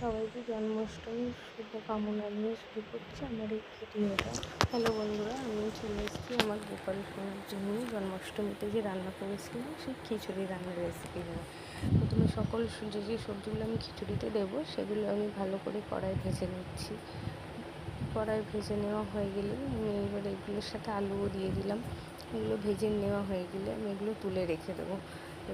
সবাইকে জন্মাষ্টমীর শুভকামনা নিয়ে শুরু করছি আমার এই ভিডিওটা। হ্যালো বন্ধুরা, আমি চলে এসেছি আমার গোপাল সোনার জন্য জন্মাষ্টমীতে যে রান্না করেছিলাম সেই খিচুড়ি রান্নার রেসিপি নিয়ে। প্রথমে সকল যে সবজিগুলো আমি খিচুড়িতে দেবো সেগুলো আমি ভালো করে কড়াই ভেজে নিচ্ছি। কড়াই ভেজে নেওয়া হয়ে গেলে আমি এবার এগুলোর সাথে আলুও দিয়ে দিলাম। এগুলো ভেজে নেওয়া হয়ে গেলে আমি এগুলো তুলে রেখে দেবো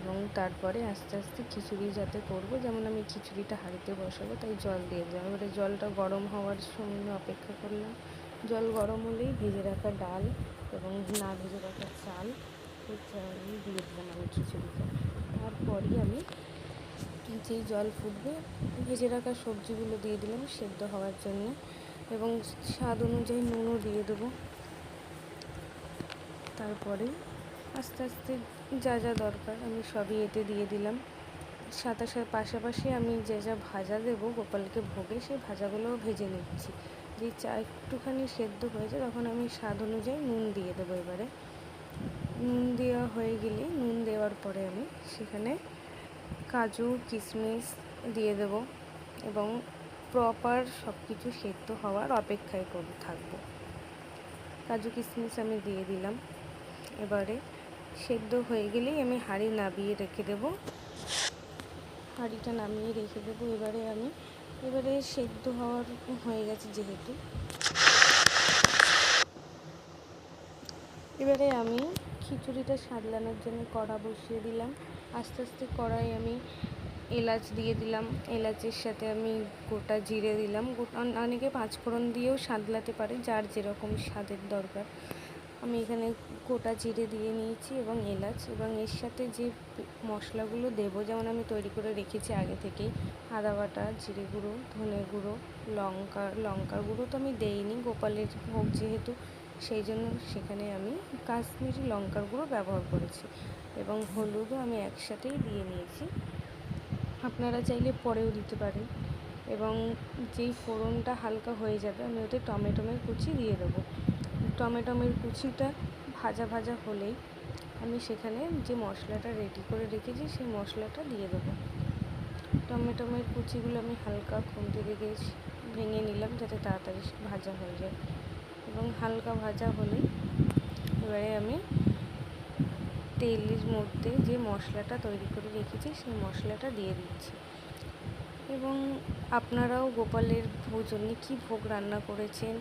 এবং তারপরে আস্তে আস্তে খিচুড়ি যাতে করবো, যেমন আমি খিচুড়িটা হাঁড়িতে বসাবো তাই জল দিয়ে দিলাম। এবারে জলটা গরম হওয়ার সময় অপেক্ষা করলাম। জল গরম হলেই ভেজে রাখা ডাল এবং না ভেজে রাখা চাল দিয়ে দিলাম আমি খিচুড়িতে। তারপরই আমি যেই জল ফুটবে ভেজে রাখা সবজিগুলো দিয়ে দিলাম সেদ্ধ হওয়ার জন্য এবং স্বাদ অনুযায়ী নুনও দিয়ে দেবো। তারপরে আস্তে আস্তে যা যা দরকার আমি সবই এতে দিয়ে দিলাম। পাশাপাশি আমি যা ভাজা দেবো গোপালকে ভোগে সেই ভাজাগুলোও ভেজে নিচ্ছি। যে চা একটুখানি সেদ্ধ হয়েছে তখন আমি স্বাদ অনুযায়ী নুন দিয়ে দেবো। এবারে নুন দেওয়া হয়ে গেলে নুন দেওয়ার পরে আমি সেখানে কাজু কিশমিশ দিয়ে দেব এবং প্রপার সব কিছু সেদ্ধ হওয়ার অপেক্ষায় করে থাকবো। কাজু কিশমিশ আমি দিয়ে দিলাম। এবারে সেদ্ধ হয়ে গেলেই আমি হাঁড়ি নামিয়ে রেখে দেবো। হাঁড়িটা নামিয়ে রেখে দেবো। এবারে সেদ্ধ হওয়ার হয়ে গেছে যেহেতু, এবারে আমি খিচুড়িটা সাদলানোর জন্য কড়া বসিয়ে দিলাম। আস্তে আস্তে কড়াই আমি এলাচ দিয়ে দিলাম। এলাচের সাথে আমি গোটা জিরে দিলাম। অনেকে পাঁচফোড়ন দিয়েও সাদলাতে পারে, যার যেরকম স্বাদের দরকার। আমি এখানে গোটা জিরে দিয়ে নিয়েছি এবং এলাচ, এবং এর সাথে যে মশলাগুলো দেবো যেমন আমি তৈরি করে রেখেছি আগে থেকেই, আদা বাটা, জিরে গুঁড়ো, ধনে গুঁড়ো, লঙ্কার গুঁড়ো তো আমি দেইনি, গোপালের ভোগ যেহেতু সেই জন্য সেখানে আমি কাশ্মীরি লঙ্কার গুঁড়ো ব্যবহার করেছি এবং হলুদও আমি একসাথেই দিয়ে নিয়েছি। আপনারা চাইলে পরেও দিতে পারেন। এবং যেই ফোড়নটা হালকা হয়ে যাবে আমি ওতে টমেটোমের কুচি দিয়ে দেবো। টমেটোমের কুচিটা ভাজা ভাজা হলেই আমি সেখানে যে মশলাটা রেডি করে রেখেছি সেই মশলাটা দিয়ে দেবো। টমেটোমের কুচিগুলো আমি হালকা খুন্তি দিয়ে ভেঙে নিলাম যাতে তাড়াতাড়ি ভাজা হয়ে যায় এবং হালকা ভাজা হলেই এবারে আমি তেলের মধ্যে যে মশলাটা তৈরি করে রেখেছি সেই মশলাটা দিয়ে দিচ্ছি। এবং আপনারাও গোপালের জন্য কী ভোগ রান্না করেছেন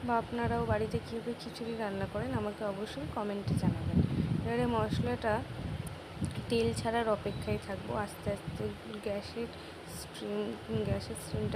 বা আপনারাও বাড়িতে কীভাবে খিচুড়ি রান্না করেন আমাকে অবশ্যই কমেন্টে জানাবেন। এবারে মশলাটা তেল ছাড়ার অপেক্ষায় থাকবো। আস্তে আস্তে গ্যাসের স্টিমটা